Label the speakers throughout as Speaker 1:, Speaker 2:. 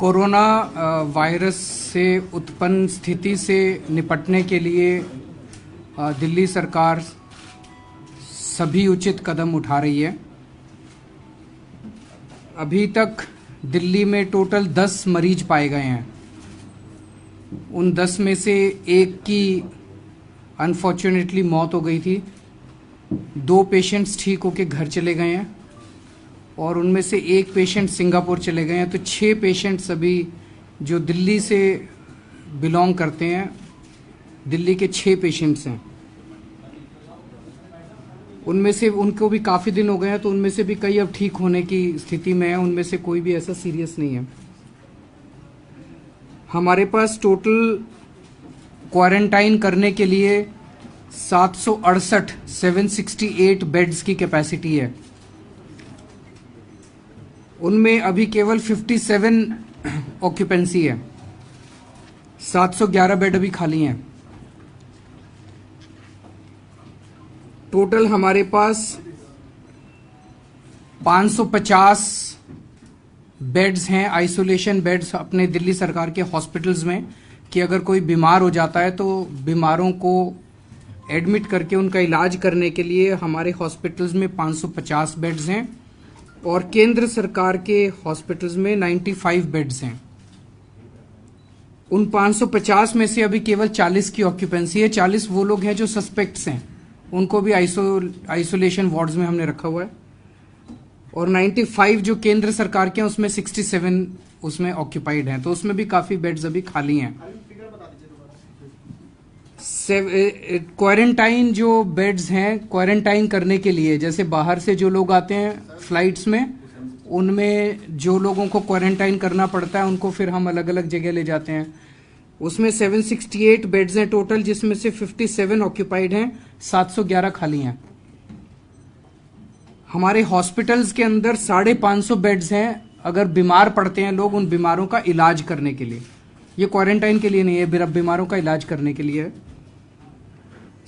Speaker 1: Corona virus से उत्पन्न स्थिति से निपटने के लिए दिल्ली सरकार सभी उचित कदम उठा रही है। अभी तक दिल्ली में टोटल 10 मरीज पाए गए हैं। उन 10 में से एक की अनफॉर्चुनेटली मौत हो गई थी। 2 पेशेंट्स ठीक होकर घर चले गए हैं और उनमें से एक पेशेंट सिंगापुर चले गए हैं। तो 6 पेशेंट्स अभी जो दिल्ली से बिलोंग करते हैं, दिल्ली के 6 पेशेंट्स हैं। उनमें से उनको भी काफ़ी दिन हो गए हैं, तो उनमें से भी कई अब ठीक होने की स्थिति में है। उनमें से कोई भी ऐसा सीरियस नहीं है। हमारे पास टोटल क्वारंटाइन करने के लिए 768 बेड्स की कैपेसिटी है। उनमें अभी केवल 57 ऑक्यूपेंसी है। 711 बेड अभी खाली हैं। टोटल हमारे पास 550 बेड्स हैं, आइसोलेशन बेड्स अपने दिल्ली सरकार के हॉस्पिटल्स में, कि अगर कोई बीमार हो जाता है तो बीमारों को एडमिट करके उनका इलाज करने के लिए हमारे हॉस्पिटल्स में 550 बेड्स हैं और केंद्र सरकार के हॉस्पिटल्स में 95 बेड्स हैं। उन 550 में से अभी केवल 40 की ऑक्यूपेंसी है। 40 वो लोग हैं जो सस्पेक्ट्स हैं, उनको भी आइसोलेशन वार्ड्स में हमने रखा हुआ है। और 95 जो केंद्र सरकार के हैं उसमें 67 उसमें ऑक्यूपाइड हैं, तो उसमें भी काफी बेड्स अभी खाली हैं। क्वारंटाइन जो बेड्स हैं, क्वारंटाइन करने के लिए, जैसे बाहर से जो लोग आते हैं फ्लाइट्स में, उनमें जो लोगों को क्वारंटाइन करना पड़ता है उनको फिर हम अलग अलग जगह ले जाते हैं। उसमें 768 बेड्स हैं टोटल, जिसमें से 57 ऑक्यूपाइड हैं, 711 खाली हैं। हमारे हॉस्पिटल्स के अंदर 550 बेड्स हैं, अगर बीमार पड़ते हैं लोग, उन बीमारों का इलाज करने के लिए। ये क्वारंटाइन के लिए नहीं है, बीमारों का इलाज करने के लिए है।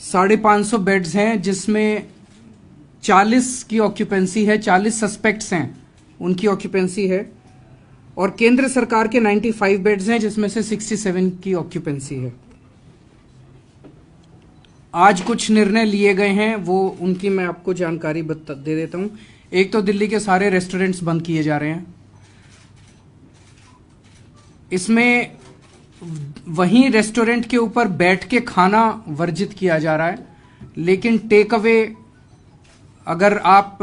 Speaker 1: 550 बेड्स हैं, जिसमें 40 की ऑक्यूपेंसी है, 40 सस्पेक्ट्स हैं, उनकी ऑक्यूपेंसी है। और केंद्र सरकार के 95 बेड्स हैं, जिसमें से 67 की ऑक्यूपेंसी है। आज कुछ निर्णय लिए गए हैं, वो उनकी मैं आपको जानकारी दे देता हूं। एक तो दिल्ली के सारे रेस्टोरेंट्स बंद किए जा रहे हैं। इसमें वहीं रेस्टोरेंट के ऊपर बैठ के खाना वर्जित किया जा रहा है, लेकिन टेक अवे, अगर आप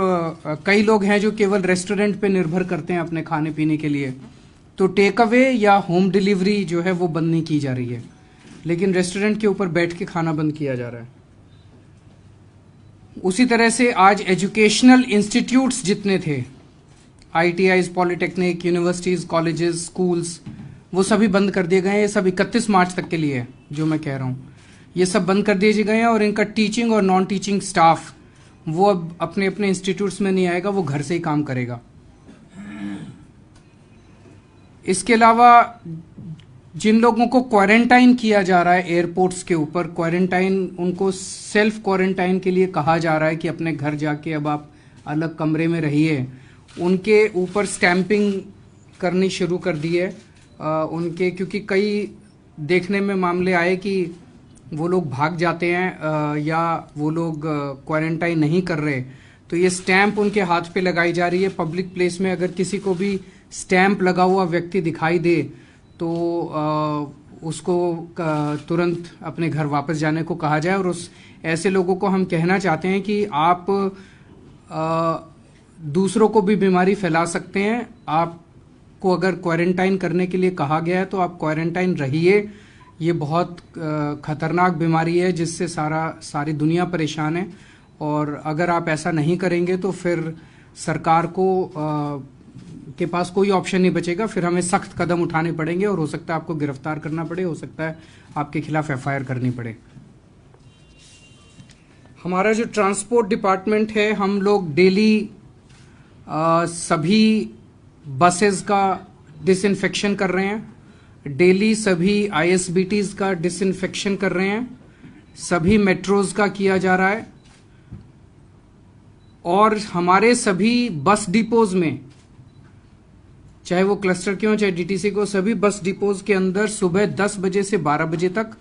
Speaker 1: कई लोग हैं जो केवल रेस्टोरेंट पे निर्भर करते हैं अपने खाने पीने के लिए, तो टेक अवे या होम डिलीवरी जो है वो बंद नहीं की जा रही है, लेकिन रेस्टोरेंट के ऊपर बैठ के खाना बंद किया जा रहा है। उसी तरह से आज एजुकेशनल इंस्टीट्यूट्स जितने थे, ITIs, polytechnic, universities, colleges, schools, वो सभी बंद कर दिए गए हैं। ये सब 31 मार्च तक के लिए है जो मैं कह रहा हूँ। ये सब बंद कर दिए गए हैं और इनका टीचिंग और नॉन टीचिंग स्टाफ वो अब अपने अपने इंस्टीट्यूट्स में नहीं आएगा, वो घर से ही काम करेगा। इसके अलावा जिन लोगों को क्वारंटाइन किया जा रहा है एयरपोर्ट्स के ऊपर, क्वारंटाइन, उनको सेल्फ क्वारंटाइन के लिए कहा जा रहा है कि अपने घर जाके अब आप अलग कमरे में रहिए, उनके ऊपर स्टैंपिंग करनी शुरू कर दी है उनके, क्योंकि कई देखने में मामले आए कि वो लोग भाग जाते हैं या वो लोग क्वारंटाइन नहीं कर रहे, तो ये स्टैंप उनके हाथ पे लगाई जा रही है। पब्लिक प्लेस में अगर किसी को भी स्टैंप लगा हुआ व्यक्ति दिखाई दे तो उसको तुरंत अपने घर वापस जाने को कहा जाए। और उस ऐसे लोगों को हम कहना चाहते हैं कि आप दूसरों को भी बीमारी फैला सकते हैं। आपको अगर क्वारंटाइन करने के लिए कहा गया है तो आप क्वारंटाइन रहिए। ये बहुत खतरनाक बीमारी है जिससे सारी दुनिया परेशान है, और अगर आप ऐसा नहीं करेंगे तो फिर सरकार को के पास कोई ऑप्शन नहीं बचेगा, फिर हमें सख्त कदम उठाने पड़ेंगे और हो सकता है आपको गिरफ्तार करना पड़े, हो सकता है आपके खिलाफ FIR करनी पड़े। हमारा जो ट्रांसपोर्ट डिपार्टमेंट है, हम लोग डेली सभी बसेस का डिसइंफेक्शन कर रहे हैं, डेली सभी ISBTs का डिसइंफेक्शन कर रहे हैं, सभी मेट्रोज का किया जा रहा है, और हमारे सभी बस डिपोज में चाहे वो क्लस्टर के हो चाहे डीटीसी को, सभी बस डिपोज के अंदर सुबह 10 बजे से 12 बजे तक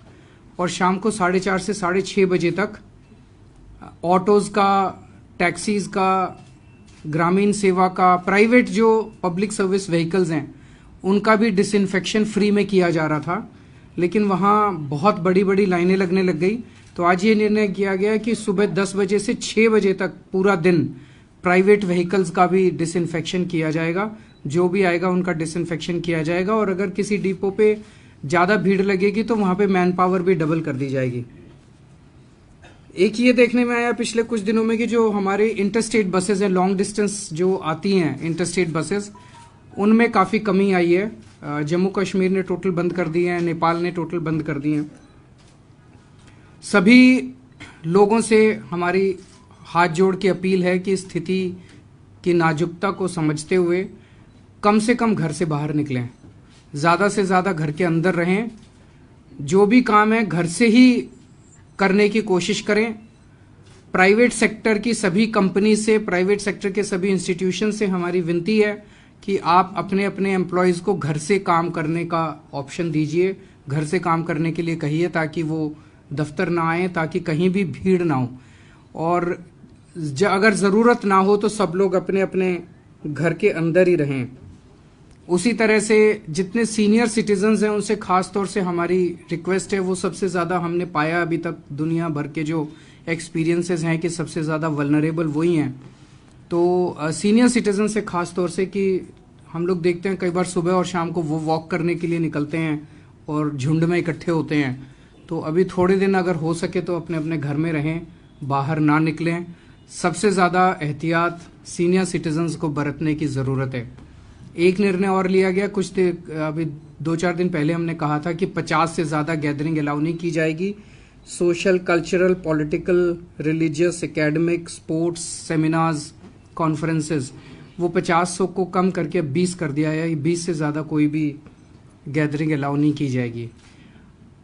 Speaker 1: और शाम को 4:30 से 6:30 बजे तक ऑटोज का, टैक्सीज का, ग्रामीण सेवा का, प्राइवेट जो पब्लिक सर्विस व्हीकल्स हैं उनका भी डिसइंफेक्शन फ्री में किया जा रहा था। लेकिन वहाँ बहुत बड़ी बड़ी लाइनें लगने लग गई, तो आज ये निर्णय किया गया कि सुबह 10 बजे से 6 बजे तक पूरा दिन प्राइवेट व्हीकल्स का भी डिसइंफेक्शन किया जाएगा। जो भी आएगा उनका डिसइंफेक्शन किया जाएगा और अगर किसी डिपो पे ज़्यादा भीड़ लगेगी तो वहाँ पे मैन पावर भी डबल कर दी जाएगी। एक ये देखने में आया पिछले कुछ दिनों में कि जो हमारे इंटरस्टेट बसेस हैं, लॉन्ग डिस्टेंस जो आती हैं इंटरस्टेट बसेस, उनमें काफ़ी कमी आई है। जम्मू कश्मीर ने टोटल बंद कर दिए हैं, नेपाल ने टोटल बंद कर दिए हैं। सभी लोगों से हमारी हाथ जोड़ के अपील है कि स्थिति की नाजुकता को समझते हुए कम से कम घर से बाहर निकलें, ज़्यादा से ज़्यादा घर के अंदर रहें, जो भी काम है घर से ही करने की कोशिश करें। प्राइवेट सेक्टर की सभी कंपनी से, प्राइवेट सेक्टर के सभी इंस्टीट्यूशन से हमारी विनती है कि आप अपने अपने एम्प्लॉयज़ को घर से काम करने का ऑप्शन दीजिए, घर से काम करने के लिए कहिए ताकि वो दफ्तर ना आए, ताकि कहीं भी भीड़ ना हो। और अगर ज़रूरत ना हो तो सब लोग अपने अपने घर के अंदर ही रहें। उसी तरह से जितने सीनियर सिटीजन्स हैं उनसे ख़ास तौर से हमारी रिक्वेस्ट है, वो सबसे ज़्यादा हमने पाया अभी तक दुनिया भर के जो एक्सपीरियंसेस हैं कि सबसे ज़्यादा वल्नरेबल वही हैं। तो सीनियर सिटीजन से ख़ास तौर से कि हम लोग देखते हैं कई बार सुबह और शाम को वो वॉक करने के लिए निकलते हैं और झुंड में इकट्ठे होते हैं। तो अभी थोड़े दिन अगर हो सके तो अपने अपने घर में रहें, बाहर ना निकलें। सबसे ज़्यादा एहतियात सीनियर सिटीजन्स को बरतने की ज़रूरत है। एक निर्णय और लिया गया अभी 2-4 दिन पहले, हमने कहा था कि 50 से ज़्यादा गैदरिंग अलाउ नहीं की जाएगी। Social, cultural, political, religious, academic, sports, seminars, conferences, वो 50 को कम करके 20 कर दिया है। 20 से ज़्यादा कोई भी गैदरिंग अलाउ नहीं की जाएगी।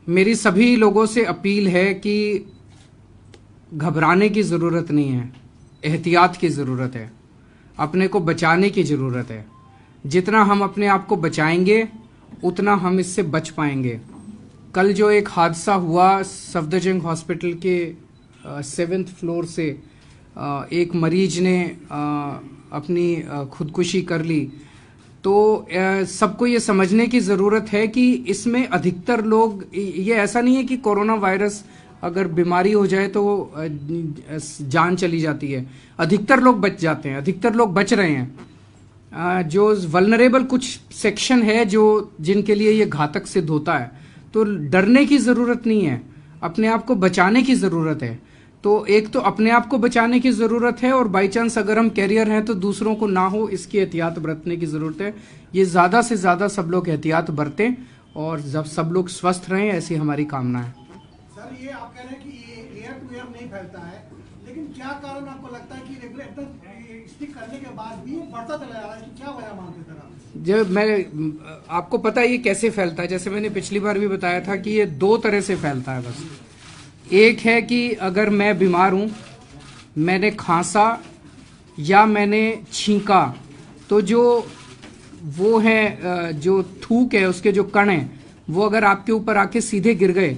Speaker 1: मेरी सभी लोगों से अपील है कि घबराने की ज़रूरत नहीं है, एहतियात की ज़रूरत है, अपने को बचाने की ज़रूरत है। जितना हम अपने आप को बचाएंगे उतना हम इससे बच पाएंगे। कल जो एक हादसा हुआ सफदरजंग हॉस्पिटल के 7th फ्लोर से, एक मरीज ने अपनी खुदकुशी कर ली, तो सबको ये समझने की ज़रूरत है कि इसमें अधिकतर लोग, ये ऐसा नहीं है कि कोरोना वायरस अगर बीमारी हो जाए तो जान चली जाती है। अधिकतर लोग बच जाते हैं, अधिकतर लोग बच रहे हैं। जो वल्नरेबल कुछ सेक्शन है जो जिनके लिए ये घातक सिद्ध होता है, तो डरने की ज़रूरत नहीं है, अपने आप को बचाने की ज़रूरत है। तो एक तो अपने आप को बचाने की ज़रूरत है और बाई चांस अगर हम कैरियर हैं तो दूसरों को ना हो, इसकी एहतियात बरतने की ज़रूरत है। ये ज़्यादा से ज़्यादा सब लोग एहतियात बरतें और जब सब लोग स्वस्थ रहें, ऐसी हमारी कामना है।
Speaker 2: सर, ये आप कह रहे हैं कि ये एयर टू एयर नहीं फैलता है, लेकिन क्या कारण आपको लगता है कि रेगुलेटर स्टिक करने के बाद भी बढ़ता चला जा रहा है? क्या वजह मानते हैं आप?
Speaker 1: जब मैं, आपको पता है ये कैसे फैलता है, जैसे मैंने पिछली बार भी बताया था कि ये 2 तरह से फैलता है बस। एक है कि अगर मैं बीमार हूँ, मैंने खांसा या मैंने छींका, तो जो वो है, जो थूक है, उसके जो कण हैं, वो अगर आपके ऊपर आके सीधे गिर गए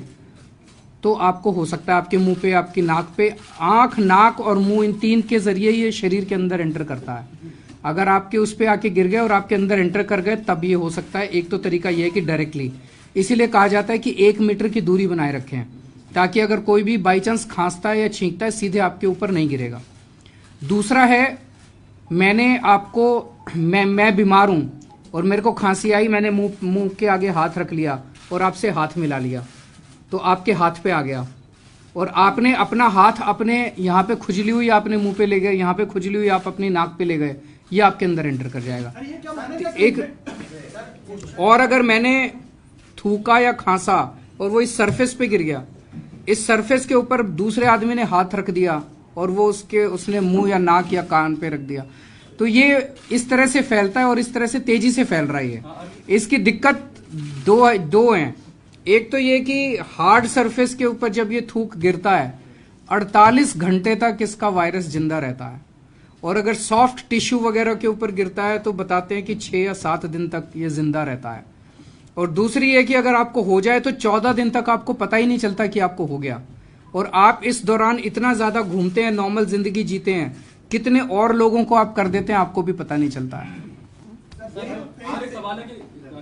Speaker 1: तो आपको हो सकता है आपके मुंह पे, आपकी नाक पे, आंख, नाक और मुंह, इन 3 के जरिए ये शरीर के अंदर एंटर करता है। अगर आपके उस पे आके गिर गए और आपके अंदर एंटर कर गए तब ये हो सकता है। एक तो तरीका ये है कि डायरेक्टली, इसीलिए कहा जाता है कि 1 मीटर की दूरी बनाए रखें ताकि अगर कोई भी बाई चांस खांसता है या छींकता है सीधे आपके ऊपर नहीं गिरेगा। दूसरा है, मैंने आपको, मैं बीमार हूं और मेरे को खांसी आई, मैंने मुंह के आगे हाथ रख लिया और आपसे हाथ मिला लिया, तो आपके हाथ पे आ गया और आपने अपना हाथ अपने यहाँ पे खुजली हुई आपने मुंह पे ले गए, यहाँ पे खुजली हुई आप अपनी नाक पे ले गए, ये आपके अंदर एंटर कर जाएगा। एक और, अगर मैंने थूका या खांसा और वो इस सरफेस पे गिर गया, इस सरफेस के ऊपर दूसरे आदमी ने हाथ रख दिया और वो उसने मुंह या नाक या कान पे रख दिया, तो ये इस तरह से फैलता है और इस तरह से तेजी से फैल रहा है। इसकी दिक्कत दो हैं। एक तो ये कि हार्ड सरफेस के ऊपर जब ये थूक गिरता है 48 घंटे तक इसका वायरस जिंदा रहता है और अगर सॉफ्ट टिश्यू वगैरह के ऊपर गिरता है तो बताते हैं कि 6 या 7 दिन तक ये जिंदा रहता है। और दूसरी है कि अगर आपको हो जाए तो 14 दिन तक आपको पता ही नहीं चलता कि आपको हो गया, और आप इस दौरान इतना ज्यादा घूमते हैं, नॉर्मल जिंदगी जीते हैं, कितने और लोगों को आप कर देते हैं आपको भी पता नहीं चलता है।
Speaker 3: एक सवाल है कि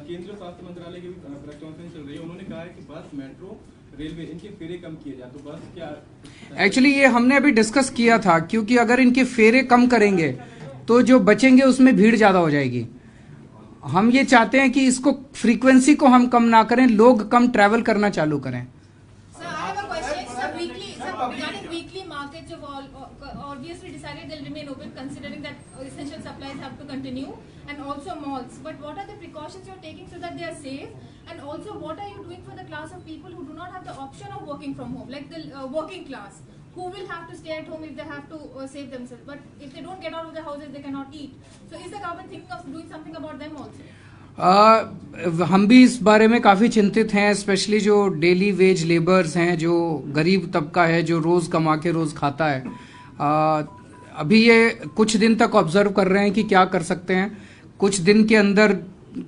Speaker 3: केंद्रीय स्वास्थ्य मंत्रालय की प्रेस कॉन्फ्रेंस चल रही है, उन्होंने कहा है कि बस, मेट्रो, रेलवे, इनके फेरे कम किए जाए, तो बस क्या
Speaker 1: एक्चुअली ये हमने अभी डिस्कस किया था, क्योंकि अगर इनके फेरे कम करेंगे तो जो बचेंगे उसमें भीड़ ज्यादा हो जाएगी। हम ये चाहते हैं कि इसको फ्रीक्वेंसी को हम कम ना करें, लोग कम ट्रैवल करना चालू करें।
Speaker 4: Sir, I have a question. Sir, regarding weekly markets, you've obviously decided they'll remain open, considering that essential supplies have to continue, and also malls. But what are the precautions you're taking so that they are safe? And also, what are you doing for the class of people who do not have the option of working from home, like the working class, who will have to stay at home if they have to save themselves? But if they don't get out of their houses, they cannot eat. So, is the government thinking of doing something about them also?
Speaker 1: हम भी इस बारे में काफी चिंतित हैं, specially जो daily veg labours हैं, जो गरीब तबका है, जो रोज कमा के रोज खाता है। अभी ये कुछ दिन तक ऑब्जर्व कर रहे हैं कि क्या कर सकते हैं। कुछ दिन के अंदर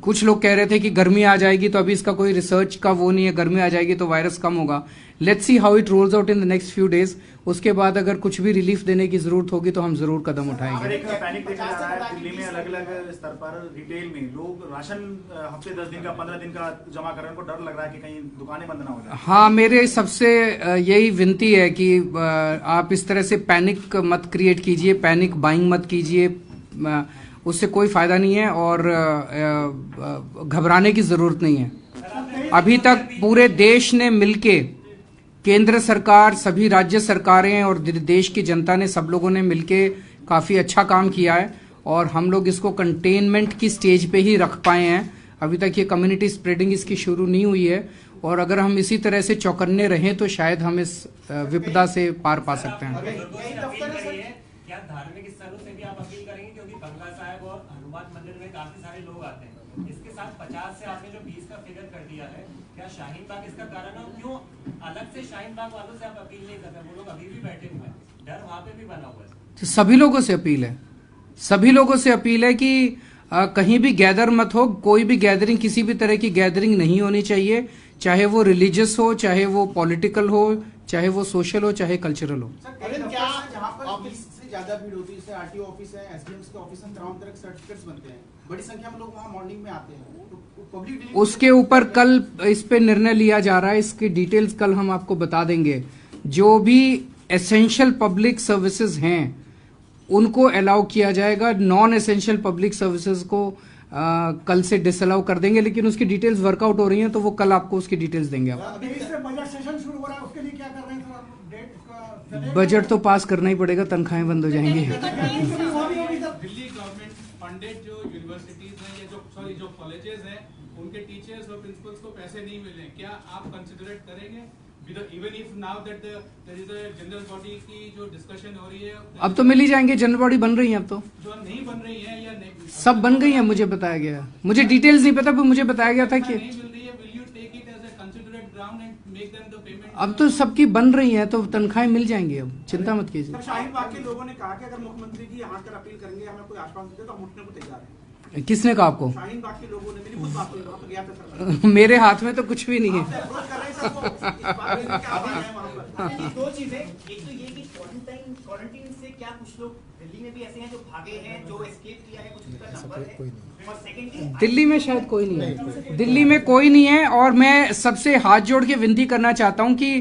Speaker 1: कुछ लोग कह रहे थे कि गर्मी आ जाएगी, तो अभी इसका कोई रिसर्च का वो नहीं है, गर्मी आ जाएगी तो वायरस कम होगा। Let's see how it roles out in the next few days. उसके बाद अगर कुछ भी रिलीफ देने की जरूरत होगी तो हम जरूर कदम उठाएंगे।
Speaker 5: एक पैनिक देखा जा रहा है दिल्ली में, अलग-अलग स्तर पर रिटेल में लोग राशन हफ्ते 10 दिन का 15 दिन का जमा कर रहे हैं, उनको डर लग रहा है कि कहीं दुकानें बंद ना हो जाए।
Speaker 1: हाँ, मेरे सबसे यही विनती है कि आप इस तरह से पैनिक मत क्रिएट कीजिए, पैनिक बाइंग मत कीजिए, उससे कोई फायदा नहीं है और घबराने की जरूरत नहीं है। अभी तक पूरे देश ने मिलके, केंद्र सरकार, सभी राज्य सरकारें और देश की जनता ने, सब लोगों ने मिलके काफी अच्छा काम किया है और हम लोग इसको कंटेनमेंट की स्टेज पे ही रख पाए हैं। अभी तक ये कम्युनिटी स्प्रेडिंग इसकी शुरू नहीं हुई है और अगर हम इसी तरह से चौकन्ने रहें तो शायद हम इस विपदा से पार पा सकते हैं।
Speaker 6: क्या धार्मिक स्थलों से भी आप अपील करेंगे, क्योंकि बंगला साहिब और हनुमान मंदिर में काफी सारे लोग आते हैं, इसके साथ 50 से आपने जो 20 का फिगर कर दिया है, क्या शाहीन बाग इसका कारण है? क्यों अलग से शाहीन बाग वालों से आप अपील नहीं करते? वो लोग अभी भी बैठे हुए हैं, डर वहां पे भी बना हुआ है।
Speaker 1: तो सभी लोगों से अपील है, सभी लोगों से अपील है कि कहीं भी गैदर मत हो, कोई भी गैदरिंग, किसी भी तरह की गैदरिंग नहीं होनी चाहिए, चाहे वो रिलीजियस हो, चाहे वो पॉलिटिकल हो, चाहे वो सोशल हो, चाहे कल्चरल हो।
Speaker 7: ज्यादा भीड़ होती है, जैसे आरटीओ ऑफिस है, एसडीएम्स के ऑफिस है, तमाम तरह के सर्टिफिकेट्स बनते हैं, बड़ी संख्या में लोग वहां मॉर्निंग में आते हैं, तो पब्लिक
Speaker 1: उसके ऊपर कल इस पे निर्णय लिया जा रहा है, इसकी डिटेल्स कल हम आपको बता देंगे। जो भी एसेंशियल पब्लिक सर्विसेज हैं उनको अलाउ किया जाएगा, नॉन एसेंशियल पब्लिक सर्विसेज को कल से डिसअलाउ कर देंगे, लेकिन उसकी डिटेल्स वर्कआउट हो रही हैं तो वो कल आपको उसकी डिटेल्स देंगे। आप
Speaker 2: बजट सेशन शुरू हो रहा है, उसके लिए क्या कर रहे हैं सर?
Speaker 1: बजट तो पास करना ही पड़ेगा, तनख्वाहें बंद हो जाएंगी।
Speaker 3: दिल्ली गवर्नमेंट फंडेड जो यूनिवर्सिटीज हैं या जो कॉलेजेस हैं, उनके टीचर्स और प्रिंसिपल्स को पैसे नहीं मिले, क्या आप कंसिडरेट करेंगे? Even if now that there is a general body की जो डिस्कशन हो रही है,
Speaker 1: अब तो मिल ही जाएंगे, जनरल बॉडी बन रही है, अब तो
Speaker 3: जो नहीं बन रही है या नहीं,
Speaker 1: सब बन गई है, मुझे बताया गया। मुझे डिटेल्स नहीं पता, पर मुझे बताया गया था कि
Speaker 3: नहीं मिल रही है, will you take it as a considerate ground and make them the payment?
Speaker 1: अब तो सबकी बन रही है तो तनख्वाहें मिल जाएंगी, अब चिंता मत कीजिए।
Speaker 7: शाहीन बाग के लोगों ने कहा कि अगर मुख्यमंत्री जी यहाँ कर अपील करेंगे, हमें कोई आश्वासन दे तो हम उठने को तैयार हैं।
Speaker 1: किसने कहा आपको?
Speaker 7: शाहीन बाग के लोगों ने, मेरी खुद बात हुई, वहाँ पे गया था सर।
Speaker 1: मेरे हाथ में तो कुछ भी नहीं है।
Speaker 7: अप्रोच कर रहे हैं सर, वो इस बात में क्या बात है वहाँ पर?
Speaker 8: दो चीजें, एक तो ये कि क्वारंटाइन से क्या कुछ लोग दिल्ली में भी ऐसे हैं जो भागे हैं, जो एस्केप किया है, कुछ उसका नंबर है? और सेकेंडली,
Speaker 1: दिल्ली में शायद कोई नहीं है, दिल्ली में कोई नहीं है। और मैं सबसे हाथ जोड़ के विनती करना चाहता हूं कि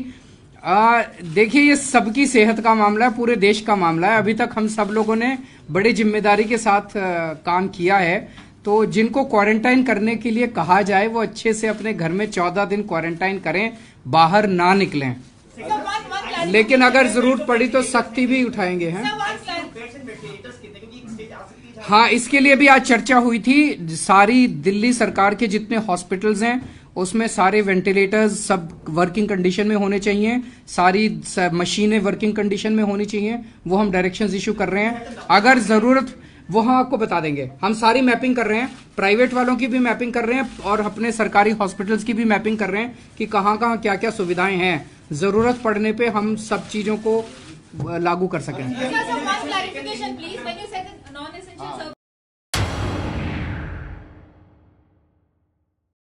Speaker 1: देखिए, ये सबकी सेहत का मामला है, पूरे देश का मामला है। अभी तक हम सब लोगों ने बड़ी जिम्मेदारी के साथ काम किया है, तो जिनको क्वारंटाइन करने के लिए कहा जाए वो अच्छे से अपने घर में 14 दिन क्वारंटाइन करें, बाहर ना निकलें। लेकिन अगर जरूरत पड़ी तो सख्ती भी उठाएंगे हैं। हाँ, इसके लिए भी आज चर्चा हुई थी। सारी दिल्ली सरकार के जितने हॉस्पिटल्स हैं उसमें सारे वेंटिलेटर्स सब वर्किंग कंडीशन में होने चाहिए, सारी मशीनें वर्किंग कंडीशन में होनी चाहिए। वो हम डायरेक्शंस इशू कर रहे हैं, अगर जरूरत वो हम आपको बता देंगे। हम सारी मैपिंग कर रहे हैं, प्राइवेट वालों की भी मैपिंग कर रहे हैं और अपने सरकारी हॉस्पिटल्स की भी मैपिंग कर रहे हैं कि कहाँ कहाँ क्या क्या सुविधाएं हैं। जरूरत पड़ने पे हम सब चीजों को लागू कर सकें।
Speaker 4: Sir, one clarification, please. When you said that non-essential services